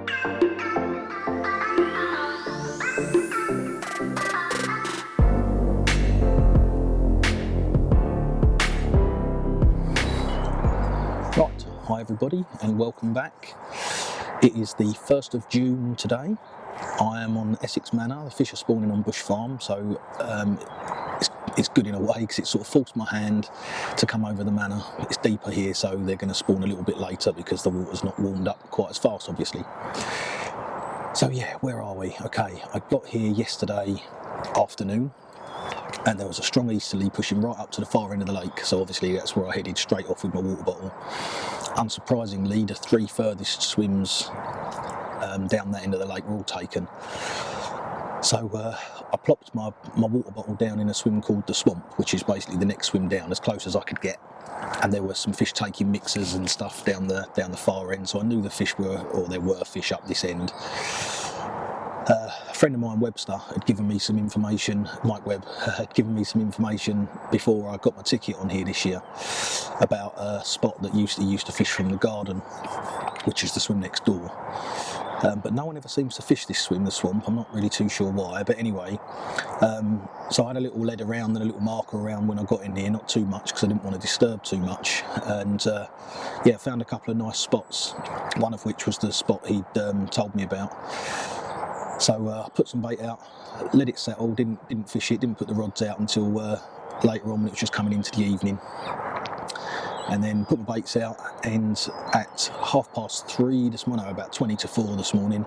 Right, hi everybody and welcome back. It is the 1st of June today. I am on Essex Manor. The fish are spawning on Bush Farm, so it's good in a way because it sort of forced my hand to come over the manor. It's deeper here, so they're going to spawn a little bit later because the water's not warmed up quite as fast, obviously. So yeah, where are we? Okay, I got here yesterday afternoon and there was a strong easterly pushing right up to the far end of the lake, so obviously that's where I headed straight off with my water bottle. Unsurprisingly, the 3 furthest swims down that end of the lake were all taken. So I plopped my water bottle down in a swim called the Swamp, which is basically the next swim down, as close as I could get. And there were some fish taking mixers and stuff down the far end, so I knew there were fish up this end. A friend of mine, Webster, had given me some information, Mike Webb, had given me some information before I got my ticket on here this year about a spot that used to fish from the garden, which is the swim next door. But no one ever seems to fish this swim, the Swamp. I'm not really too sure why, but anyway. So I had a little lead around and a little marker around when I got in here, not too much because I didn't want to disturb too much. And yeah, found a couple of nice spots, one of which was the spot he'd told me about. So I put some bait out, let it settle, didn't fish it, didn't put the rods out until later on when it was just coming into the evening. And then put my baits out, and at 3:30 this morning, about 20 to 4 this morning,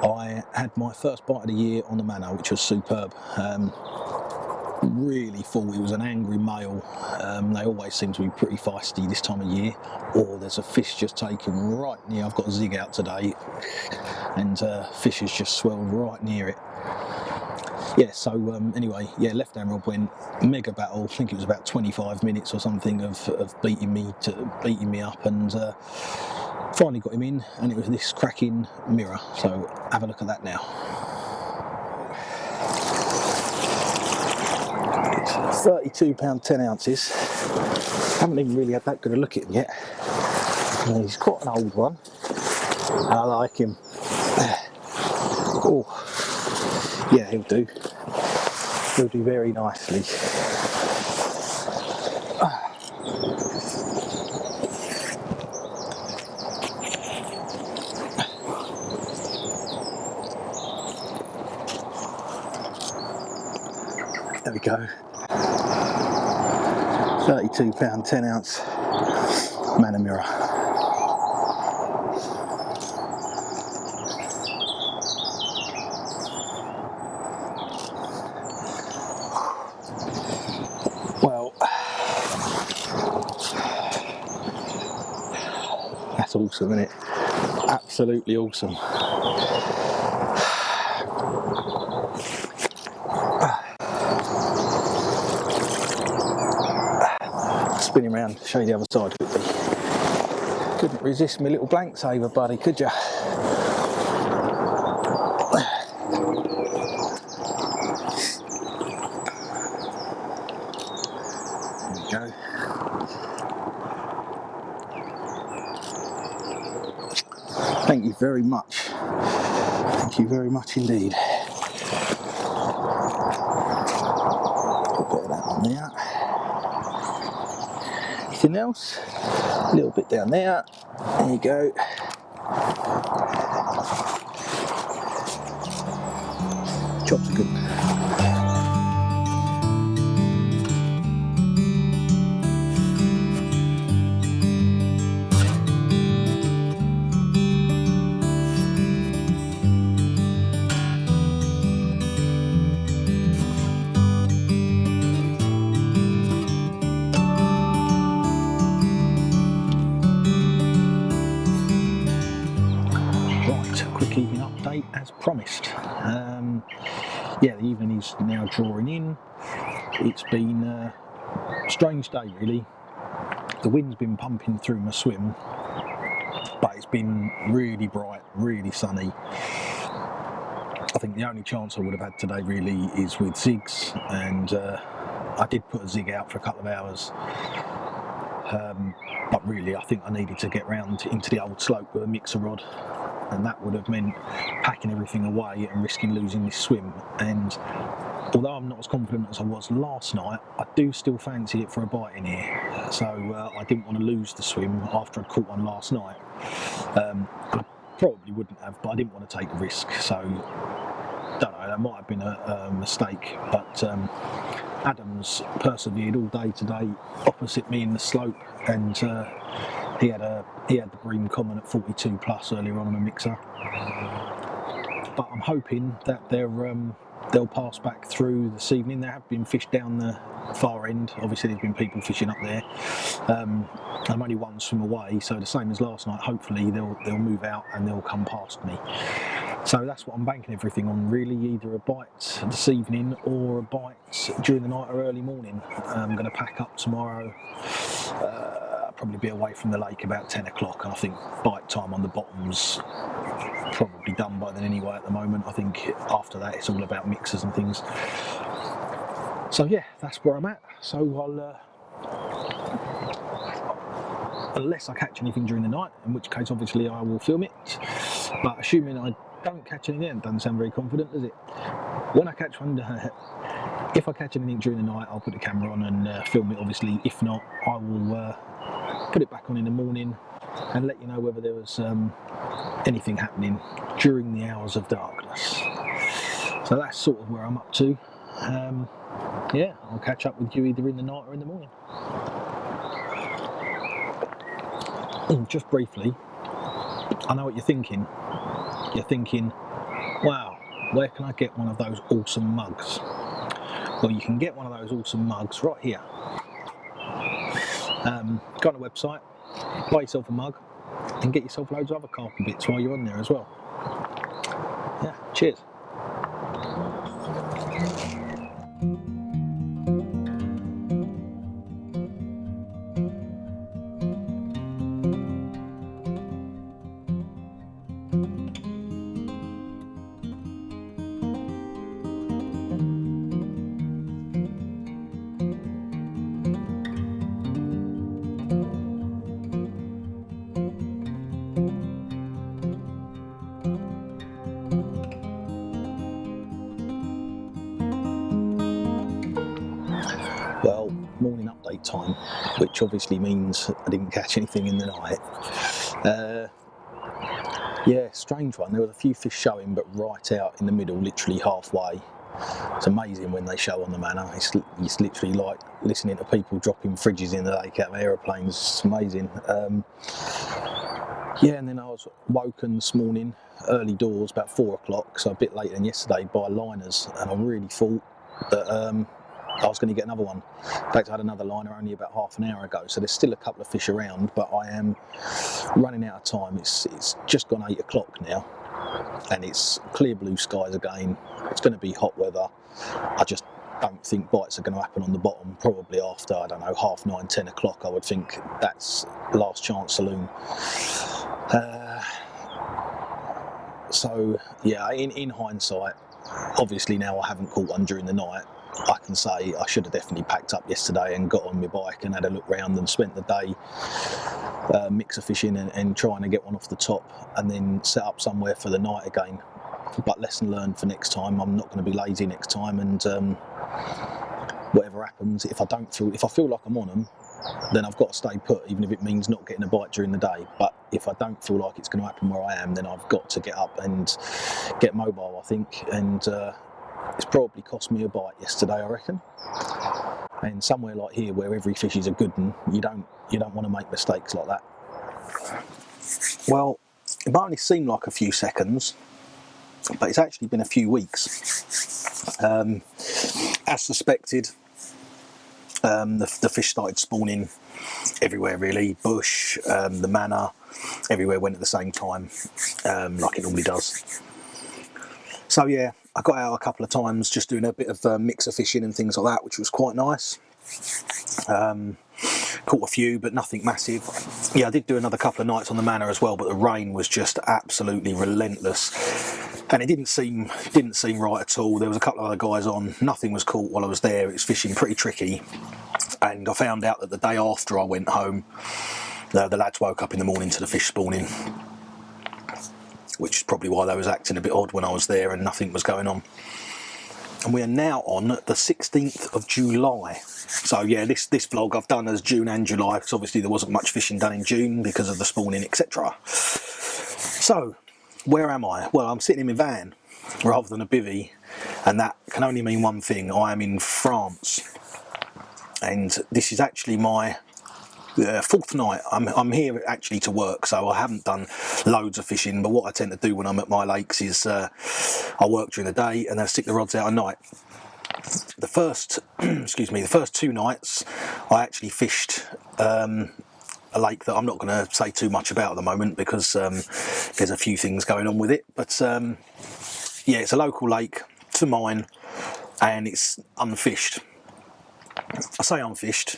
I had my first bite of the year on the manor, which was superb. Really thought it was an angry male. They always seem to be pretty feisty this time of year. Or there's a fish just taken right near. I've got a zig out today, and fish has just swelled right near it. Yeah, so anyway, yeah, left hand rod went mega battle. I think it was about 25 minutes or something of beating me up, and finally got him in, and it was this cracking mirror. So have a look at that now. It's 32 pound 10 ounces. Haven't even really had that good a look at him yet. He's quite an old one. I like him. Oh. Yeah, he'll do. He'll do very nicely. There we go. 32 pound 10 ounce Manor mirror. Well, that's awesome, isn't it? Absolutely awesome. Spin him around, show you the other side quickly. Couldn't resist my little blank saver, buddy, could ya? Go. Thank you very much. Thank you very much indeed. Put a bit of that on there. Anything else? A little bit down there. There you go. Chops are good. Quick evening update as promised. Yeah, the evening is now drawing in. It's been a strange day really. The wind's been pumping through my swim, but it's been really bright, really sunny. I think the only chance I would have had today really is with zigs, and I did put a zig out for a couple of hours. But really I think I needed to get round into the old slope with a mixer rod and that would have meant packing everything away and risking losing this swim. And although I'm not as confident as I was last night, I do still fancy it for a bite in here. So I didn't want to lose the swim after I'd caught one last night. I probably wouldn't have, but I didn't want to take the risk. So, don't know, that might have been a mistake. But Adams persevered all day today opposite me in the slope, and he had the bream common at 42 plus earlier on a mixer. But I'm hoping that they'll pass back through this evening. There have been fish down the far end. Obviously there's been people fishing up there. I'm only one swim away, so the same as last night. Hopefully they'll move out and they'll come past me. So that's what I'm banking everything on, really, either a bite this evening or a bite during the night or early morning. I'm going to pack up tomorrow. Probably be away from the lake about 10 o'clock, and I think bite time on the bottom's probably done by then anyway at the moment. I think after that it's all about mixers and things. So yeah, that's where I'm at. So I'll unless I catch anything during the night, in which case obviously I will film it, but assuming I don't catch anything, it doesn't sound very confident, does it? When I catch one, if I catch anything during the night, I'll put the camera on and film it obviously. If not, I will put it back on in the morning and let you know whether there was anything happening during the hours of darkness. So that's sort of where I'm up to. Yeah, I'll catch up with you either in the night or in the morning. Just briefly, I know what you're thinking. You're thinking, wow, where can I get one of those awesome mugs? Well, you can get one of those awesome mugs right here. Go on the website, buy yourself a mug, and get yourself loads of other carpy bits while you're on there as well. Yeah, cheers. Well, morning update time, which obviously means I didn't catch anything in the night. Yeah, strange one. There was a few fish showing, but right out in the middle, literally halfway. It's amazing when they show on the manor. It's literally like listening to people dropping fridges in the lake out of aeroplanes. It's amazing. Yeah, and then I was woken this morning, early doors, about 4 o'clock, so a bit later than yesterday, by liners, and I really thought that I was going to get another one. In fact, I had another liner only about half an hour ago, so there's still a couple of fish around, but I am running out of time. It's just gone 8 o'clock now, and it's clear blue skies again. It's going to be hot weather. I just don't think bites are going to happen on the bottom, probably after, I don't know, 9:30, 10 o'clock. I would think that's last chance saloon. So yeah, in hindsight, obviously now I haven't caught one during the night. I can say I should have definitely packed up yesterday and got on my bike and had a look round and spent the day mixer fishing and trying to get one off the top, and then set up somewhere for the night again. But lesson learned for next time. I'm not going to be lazy next time, and whatever happens, if I feel like I'm on them, then I've got to stay put, even if it means not getting a bite during the day. But if I don't feel like it's going to happen where I am, then I've got to get up and get mobile, I think. And it's probably cost me a bite yesterday, I reckon. And somewhere like here, where every fish is a good one, you don't want to make mistakes like that. Well, it might only seem like a few seconds, but it's actually been a few weeks. As suspected, the fish started spawning everywhere really. Bush, the manor, everywhere went at the same time, like it normally does. So yeah, I got out a couple of times just doing a bit of mixer fishing and things like that, which was quite nice. Caught a few, but nothing massive. Yeah, I did do another couple of nights on the manor as well, but the rain was just absolutely relentless, and it didn't seem right at all. There was a couple of other guys on. Nothing was caught while I was there. It was fishing pretty tricky, and I found out that the day after I went home, the lads woke up in the morning to the fish spawning. which is probably why they was acting a bit odd when I was there and nothing was going on. And we are now on the 16th of July. So yeah, this vlog I've done as June and July, because obviously there wasn't much fishing done in June because of the spawning, etc. So, where am I? Well, I'm sitting in my van rather than a bivvy, and that can only mean one thing. I am in France, and this is actually my fourth night. I'm here actually to work, so I haven't done loads of fishing, but what I tend to do when I'm at my lakes is I work during the day and then stick the rods out at night. The first the first 2 nights I actually fished a lake that I'm not going to say too much about at the moment, because there's a few things going on with it, but yeah, it's a local lake to mine and it's unfished. I say unfished.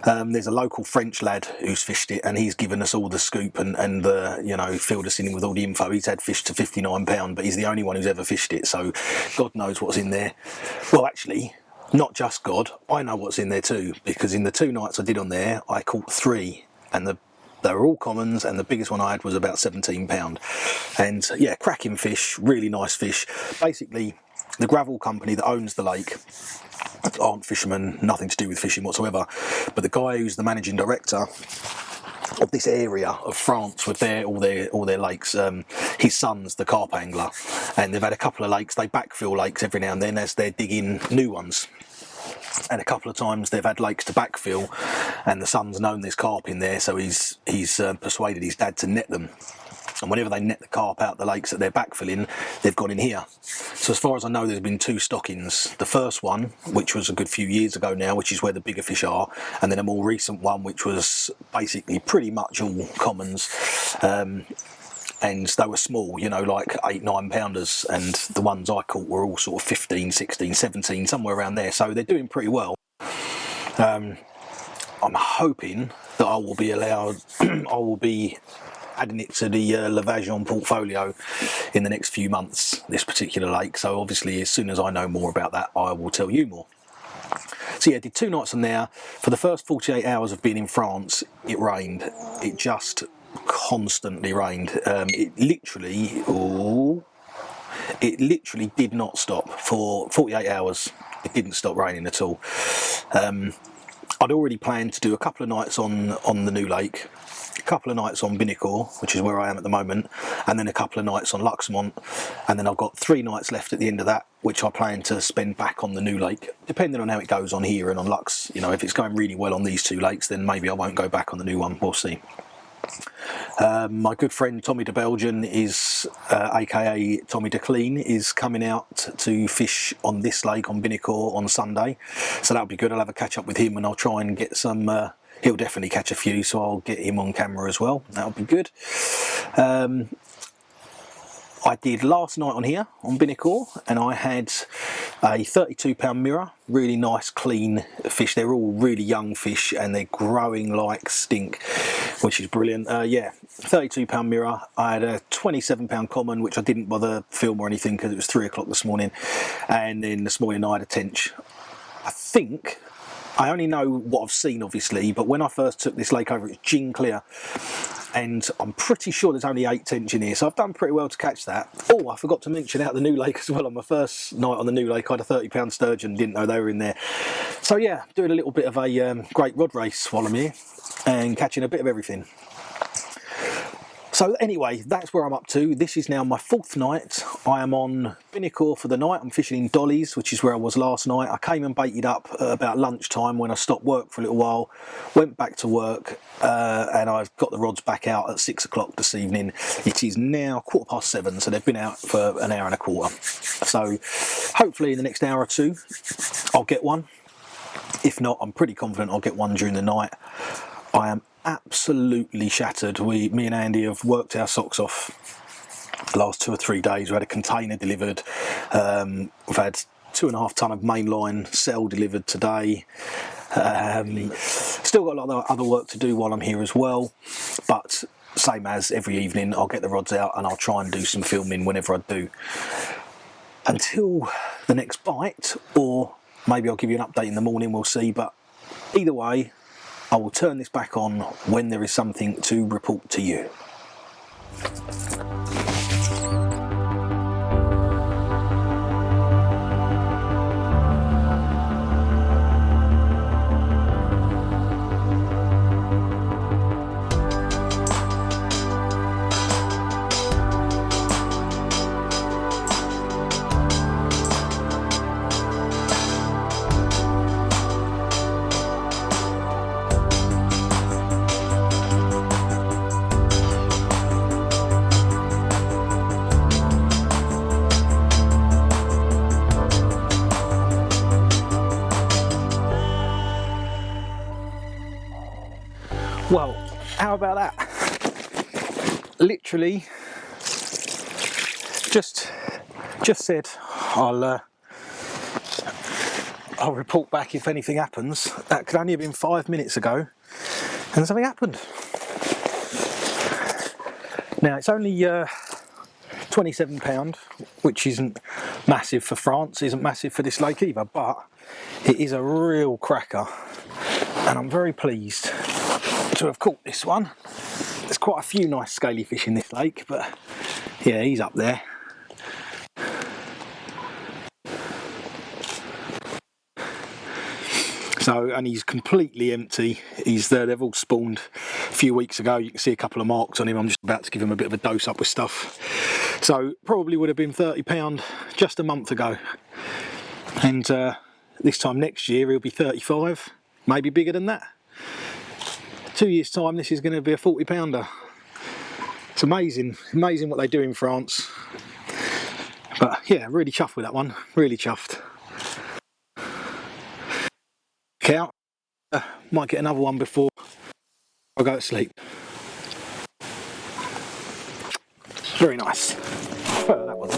There's a local French lad who's fished it, and he's given us all the scoop and you know, filled us in with all the info. He's had fish to £59, but he's the only one who's ever fished it, so God knows what's in there. Well, actually, not just God, I know what's in there too, because in the 2 nights I did on there, I caught 3, and they were all commons, and the biggest one I had was about £17. And yeah, cracking fish, really nice fish. Basically, the gravel company that owns the lake aren't fishermen, nothing to do with fishing whatsoever, but the guy who's the managing director of this area of France with all their lakes, his son's the carp angler, and they've had a couple of lakes. They backfill lakes every now and then as they're digging new ones, and a couple of times they've had lakes to backfill, and the son's known there's carp in there, so he's persuaded his dad to net them. And whenever they net the carp out the lakes that they're backfilling, they've gone in here. So as far as I know, there's been 2 stockings. The first one, which was a good few years ago now, which is where the bigger fish are, and then a more recent one, which was basically pretty much all commons. And they were small, you know, like 8-9 pounders, and the ones I caught were all sort of 15, 16, 17, somewhere around there. So they're doing pretty well. I'm hoping that I will be allowed, I will be adding it to the L'Evasion portfolio in the next few months, this particular lake. So obviously, as soon as I know more about that, I will tell you more. So yeah, I did 2 nights on there. For the first 48 hours of being in France, it rained. It just constantly rained. It literally did not stop for 48 hours. It didn't stop raining at all. I'd already planned to do a couple of nights on the new lake, a couple of nights on Binnecore, which is where I am at the moment, and then a couple of nights on Luxemon, and then I've got 3 nights left at the end of that, which I plan to spend back on the new lake, depending on how it goes on here and on Lux. You know, if it's going really well on these 2 lakes, then maybe I won't go back on the new one. We'll see. My good friend Tommy de Belgian is, aka Tommy de Clean, is coming out to fish on this lake on Binnecore on Sunday, so that'll be good. I'll have a catch up with him and I'll try and get some, he'll definitely catch a few, so I'll get him on camera as well. That'll be good. I did last night on here on Binnecore, and I had a 32-pound mirror, really nice clean fish. They're all really young fish and they're growing like stink, which is brilliant. Yeah, 32-pound mirror. I had a 27-pound common, which I didn't bother film or anything because it was 3 o'clock this morning, and then this morning I had a tench. I think, I only know what I've seen obviously, but when I first took this lake over, it's gin clear, and I'm pretty sure there's only 8 tench in here, so I've done pretty well to catch that. Oh, I forgot to mention out the new lake as well. On my first night on the new lake, I had a 30-pound sturgeon, didn't know they were in there. So yeah, doing a little bit of a great rod race while I'm here and catching a bit of everything. So anyway, that's where I'm up to. This is now my 4th night. I am on Binnecore for the night. I'm fishing in Dolly's, which is where I was last night. I came and baited up at about lunchtime when I stopped work for a little while, went back to work, and I've got the rods back out at 6 o'clock this evening. It is now 7:15, so they've been out for an hour and a quarter. So hopefully in the next hour or 2, I'll get one. If not, I'm pretty confident I'll get one during the night. I am absolutely shattered. Me and Andy have worked our socks off the last 2 or 3 days. We had a container delivered. We've had 2.5 ton of mainline cell delivered today. Still got a lot of other work to do while I'm here as well, but same as every evening, I'll get the rods out and I'll try and do some filming whenever I do. Until the next bite, or maybe I'll give you an update in the morning, we'll see, but either way, I will turn this back on when there is something to report to you. How about that? Literally, just said I'll report back if anything happens. That could only have been 5 minutes ago, and something happened. Now it's only £27, which isn't massive for France, isn't massive for this lake either, but it is a real cracker, and I'm very pleased to have caught this one. There's quite a few nice scaly fish in this lake, but yeah, he's up there. So, and he's completely empty. They've all spawned a few weeks ago. You can see a couple of marks on him. I'm just about to give him a bit of a dose up with stuff. So probably would have been £30 just a month ago. And this time next year he'll be 35, maybe bigger than that. 2 years time this is going to be a 40 pounder. It's amazing what they do in France. But yeah, really chuffed with that one, really chuffed. Out. Might get another one before I go to sleep. Very nice. Well, that one.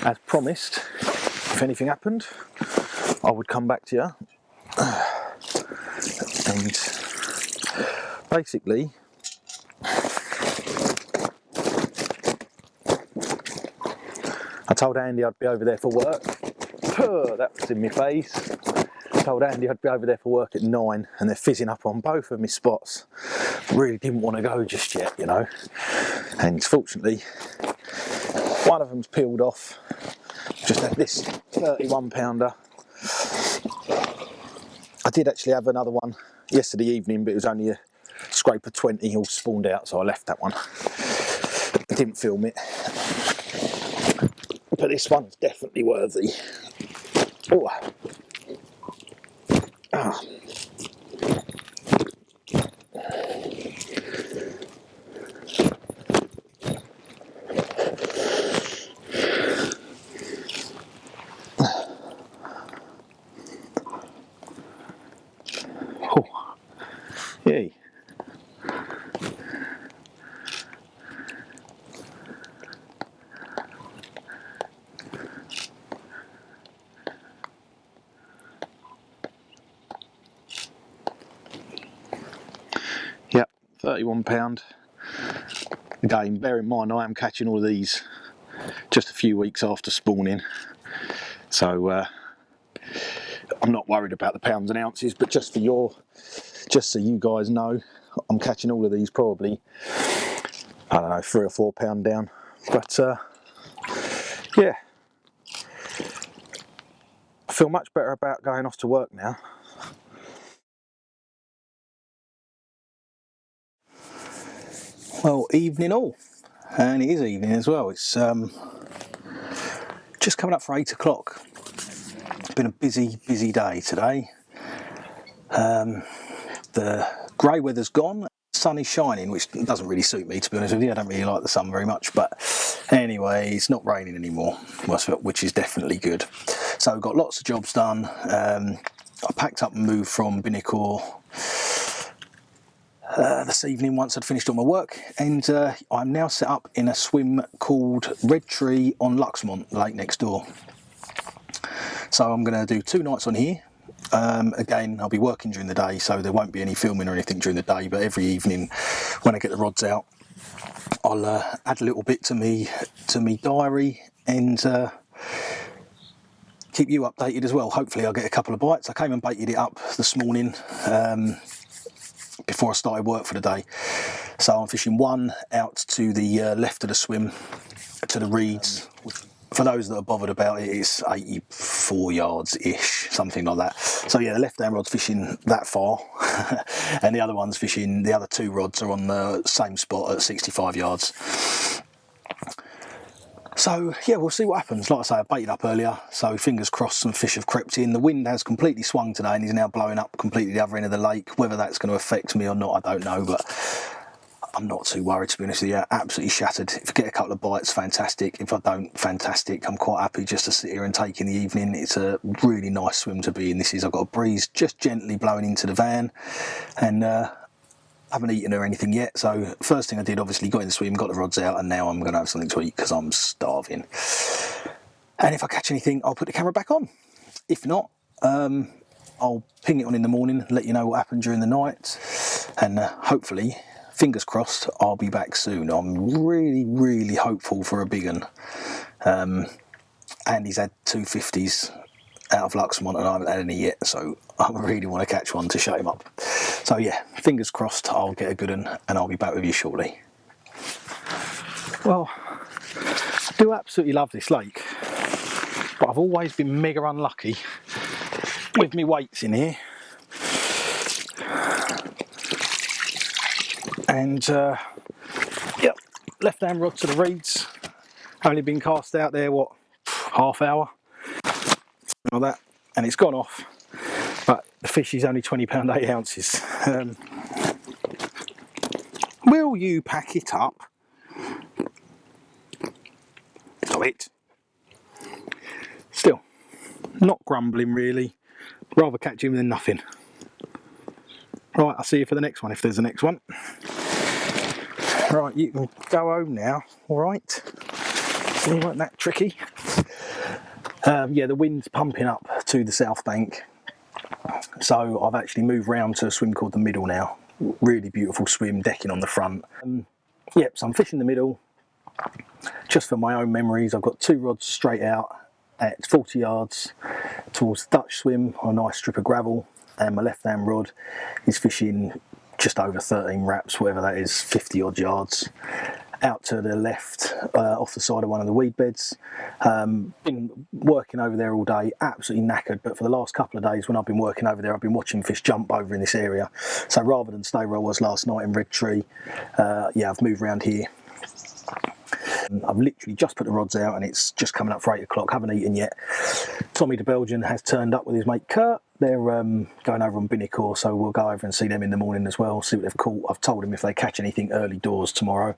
As promised, if anything happened, I would come back to you. And basically, I told Andy I'd be over there for work. That was in my face. I told Andy I'd be over there for work at 9, and they're fizzing up on both of my spots. Really didn't want to go just yet, you know. And fortunately, one of them's peeled off. Just had this 31 pounder. I did actually have another one yesterday evening, but it was only a scrape of 20 all spawned out, so I left that one. I didn't film it. But this one's definitely worthy. Oh. Ah. Yay. Yep, £31. Again, bear in mind I am catching all of these just a few weeks after spawning, so I'm not worried about the pounds and ounces, but just so you guys know, I'm catching all of these probably, I don't know, £3 or £4 down. But yeah, I feel much better about going off to work now. Well, evening all, and it is evening as well. It's just coming up for 8 o'clock. It's been a busy day today. The grey weather's gone, the sun is shining, which doesn't really suit me, to be honest with you. I don't really like the sun very much, but anyway, it's not raining anymore, which is definitely good. So we've got lots of jobs done. I packed up and moved from Binnecore this evening once I'd finished all my work, and I'm now set up in a swim called Red Tree on Luxemon, the lake next door. So I'm going to do 2 nights on here. Again, I'll be working during the day, so there won't be any filming or anything during the day, but every evening when I get the rods out, I'll add a little bit to me diary and keep you updated as well. Hopefully I'll get a couple of bites. I came and baited it up this morning before I started work for the day. So I'm fishing one out to the left of the swim, to the reeds, for those that are bothered about it, it's 84 yards-ish, something like that. So yeah, the left-hand rod's fishing that far, and the other one's fishing, the other two rods are on the same spot at 65 yards. So yeah, we'll see what happens. Like I say, I baited up earlier, so fingers crossed some fish have crept in. The wind has completely swung today and is now blowing up completely the other end of the lake. Whether that's going to affect me or not, I don't know, but I'm not too worried, to be honest with you. Absolutely shattered. If I get a couple of bites, fantastic. If I don't, fantastic. I'm quite happy just to sit here and take in the evening. It's a really nice swim to be in. I've got a breeze just gently blowing into the van, and haven't eaten or anything yet. So first thing I did, obviously got in the swim, got the rods out, and now I'm going to have something to eat because I'm starving. And if I catch anything, I'll put the camera back on. If not, I'll ping it on in the morning, let you know what happened during the night, and hopefully, fingers crossed, I'll be back soon. I'm really, really hopeful for a big one. Andy's had 250s out of Luxemon and I haven't had any yet, so I really want to catch one to shut him up. So yeah, fingers crossed I'll get a good one and I'll be back with you shortly. Well, I do absolutely love this lake, but I've always been mega unlucky with me weights in here. And yep, left hand rod to the reeds, only been cast out there, what, half hour, like that, and it's gone off, but the fish is only 20 pound 8 ounces. Will you pack it up? Stop it. Still, not grumbling really, rather catch him than nothing. Right, I'll see you for the next one if there's a next one. Right, you can go home now, alright? It weren't that tricky. Yeah, the wind's pumping up to the south bank, so I've actually moved round to a swim called the Middle now. Really beautiful swim, decking on the front. Yep, so I'm fishing the Middle just for my own memories. I've got two rods straight out at 40 yards towards the Dutch swim on a nice strip of gravel, and my left hand rod is fishing just over 13 wraps, whatever that is, 50 odd yards, out to the left, off the side of one of the weed beds. Been working over there all day, absolutely knackered, but for the last couple of days when I've been working over there, I've been watching fish jump over in this area. So rather than stay where I was last night in Red Tree, yeah, I've moved around here. I've literally just put the rods out and it's just coming up for 8 o'clock, haven't eaten yet. Tommy the Belgian has turned up with his mate Carp. They're going over on Binnecore, so we'll go over and see them in the morning as well, see what they've caught. I've told them if they catch anything early doors tomorrow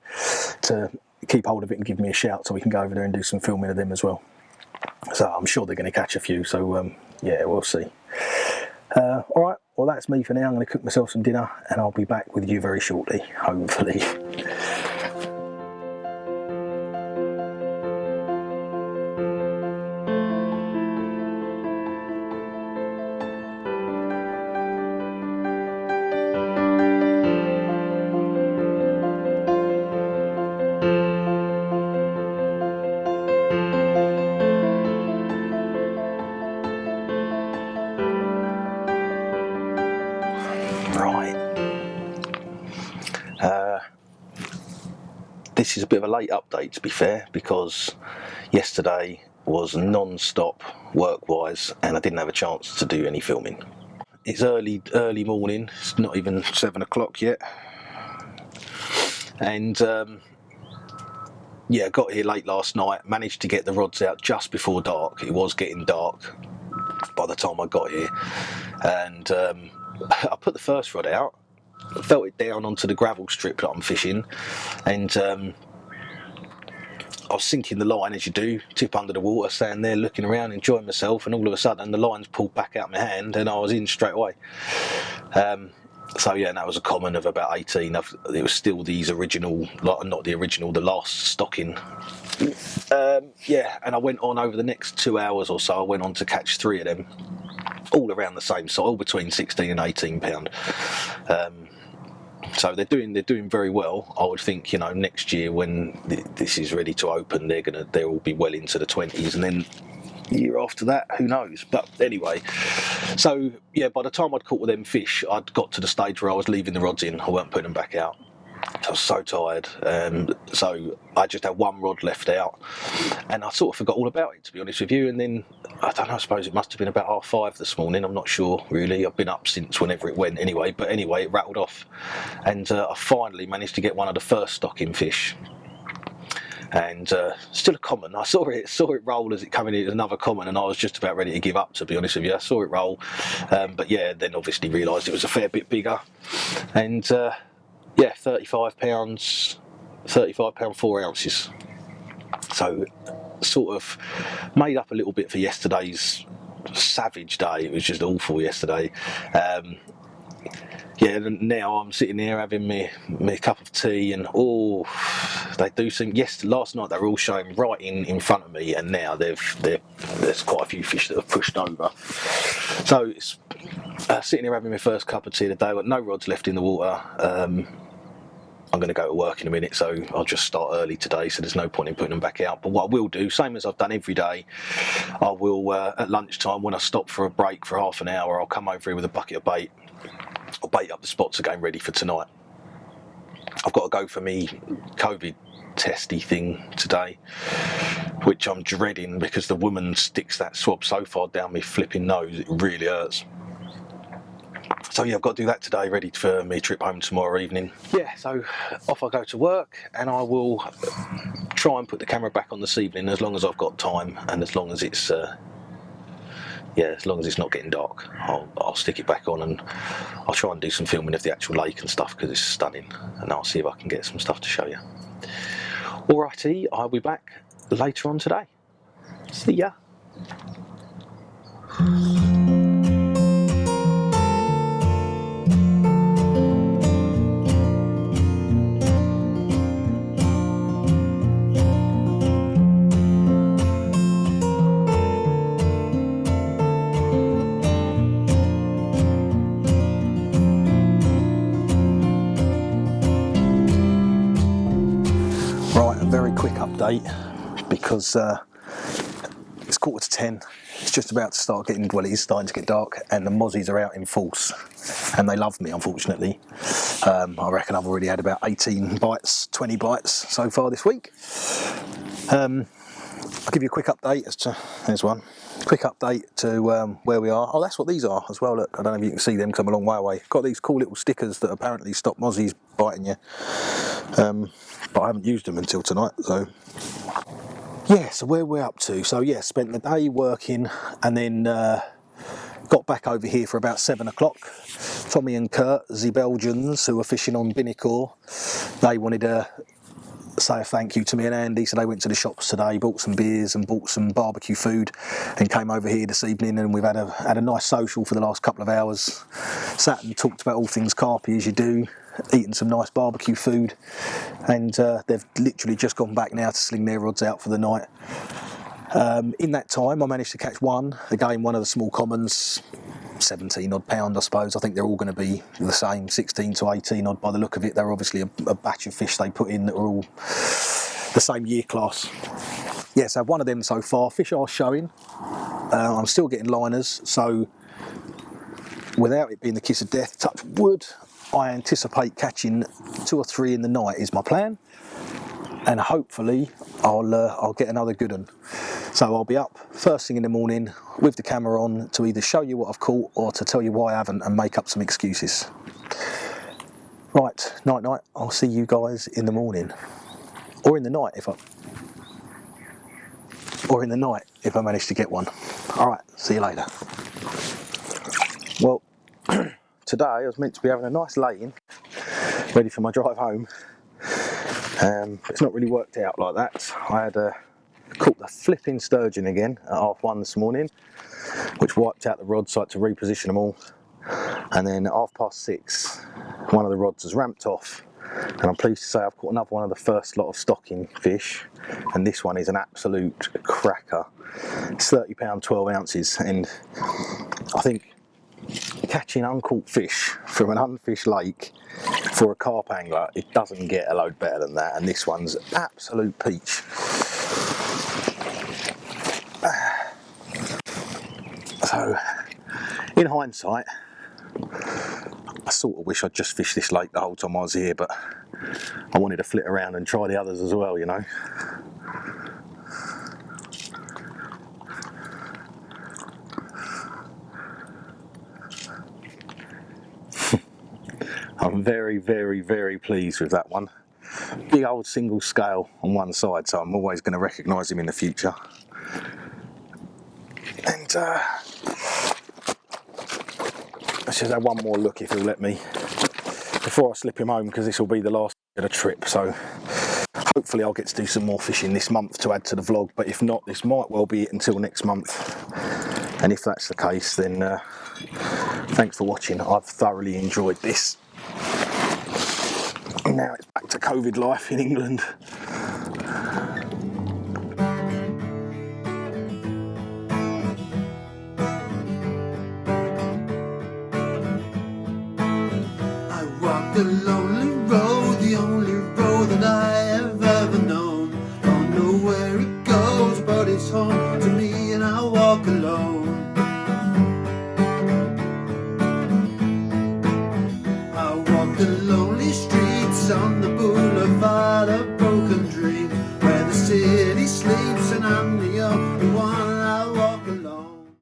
to keep hold of it and give me a shout so we can go over there and do some filming of them as well. So I'm sure they're going to catch a few, so yeah, we'll see. Alright, well that's me for now. I'm going to cook myself some dinner and I'll be back with you very shortly, hopefully. This is a bit of a late update, to be fair, because yesterday was non-stop work-wise and I didn't have a chance to do any filming. It's early morning, it's not even 7 o'clock yet, and yeah, got here late last night, managed to get the rods out just before dark. It was getting dark by the time I got here, and I put the first rod out, felt it down onto the gravel strip that I'm fishing, and I was sinking the line as you do, tip under the water, standing there looking around, enjoying myself, and all of a sudden the line's pulled back out of my hand and I was in straight away. So yeah, and that was a common of about 18. It was still these original, not the original, the last stocking. Yeah, and I went on over the next 2 hours or so, I went on to catch 3 of them, all around the same size, all between 16 and 18 pound. So they're doing very well. I would think, you know, next year when this is ready to open, they'll be well into the 20s, and then the year after that, who knows? But anyway, so yeah, by the time I'd caught all them fish, I'd got to the stage where I was leaving the rods in. I weren't putting them back out. I was so tired, so I just had one rod left out, and I sort of forgot all about it, to be honest with you. And then I don't know, I suppose it must have been about 5:30 this morning. I'm not sure really. I've been up since whenever it went anyway. But anyway, it rattled off, and I finally managed to get one of the first stocking fish. And still a common. I saw it roll as it came in. It was another common, and I was just about ready to give up, to be honest with you. I saw it roll, but yeah, then obviously realised it was a fair bit bigger, and. Yeah, £35, £35 4 ounces. So sort of made up a little bit for yesterday's savage day. It was just awful yesterday. Yeah, and now I'm sitting here having me cup of tea, and they do seem. Yes, last night they were all showing right in front of me, and now there's quite a few fish that have pushed over. So it's sitting here having my first cup of tea of the day. I've got no rods left in the water. I'm going to go to work in a minute, so I'll just start early today, so there's no point in putting them back out. But what I will do, same as I've done every day, I will at lunchtime, when I stop for a break for half an hour, I'll come over here with a bucket of bait. I'll bait up the spots again ready for tonight. I've got to go for me COVID testy thing today, which I'm dreading because the woman sticks that swab so far down my flipping nose, it really hurts. So yeah, I've got to do that today, ready for me trip home tomorrow evening. Yeah, so off I go to work, and I will try and put the camera back on this evening as long as I've got time, and as long as it's as long as it's not getting dark, I'll stick it back on, and I'll try and do some filming of the actual lake and stuff because it's stunning, and I'll see if I can get some stuff to show you. Alrighty, I'll be back later on today. See ya. Right, a very quick update because it's 9:45. It's just about to start getting, well, it is starting to get dark, and the mozzies are out in force, and they love me, unfortunately. I reckon I've already had about 18 bites, 20 bites so far this week. I'll give you a quick update as to, there's one, quick update to where we are. Oh, that's what these are as well, look, I don't know if you can see them because I'm a long way away. Got these cool little stickers that apparently stop mozzies biting you. But I haven't used them until tonight, so yeah, so where we're up to. So yeah, spent the day working, and then got back over here for about 7 o'clock. Tommy and Kurt, the Belgians who were fishing on Binnecore, they wanted to say a thank you to me and Andy, so they went to the shops today, bought some beers and bought some barbecue food, and came over here this evening, and we've had a nice social for the last couple of hours. Sat and talked about all things carpy as you do, eating some nice barbecue food, and they've literally just gone back now to sling their rods out for the night. In that time I managed to catch one of the small commons, 17 odd pound I suppose. I think they're all going to be the same, 16 to 18 odd by the look of it. They're obviously a batch of fish they put in that are all the same year class. Yeah, so one of them so far. Fish are showing. I'm still getting liners, so without it being the kiss of death, touch wood, I anticipate catching 2 or 3 in the night is my plan, and hopefully I'll get another good one. So I'll be up first thing in the morning with the camera on to either show you what I've caught or to tell you why I haven't and make up some excuses. Right, night night. I'll see you guys in the morning, or in the night if I manage to get one. All right, see you later. Well, today I was meant to be having a nice lay-in, ready for my drive home. It's not really worked out like that. I had caught the flipping sturgeon again at 1:30 this morning, which wiped out the rods, so I had to reposition them all. And then at 6:30, one of the rods has ramped off, and I'm pleased to say I've caught another one of the first lot of stocking fish, and this one is an absolute cracker. It's £30, 12 ounces, and I think catching uncaught fish from an unfished lake for a carp angler, it doesn't get a load better than that, and this one's absolute peach. So, in hindsight, I sort of wish I'd just fished this lake the whole time I was here, but I wanted to flit around and try the others as well, you know. I'm very, very, very pleased with that one. Big old single scale on one side, so I'm always going to recognise him in the future. And let's just have one more look if he'll let me before I slip him home, because this will be the last of the trip. So hopefully I'll get to do some more fishing this month to add to the vlog, but if not, this might well be it until next month. And if that's the case, then thanks for watching. I've thoroughly enjoyed this. Now it's back to COVID life in England. I walked alone.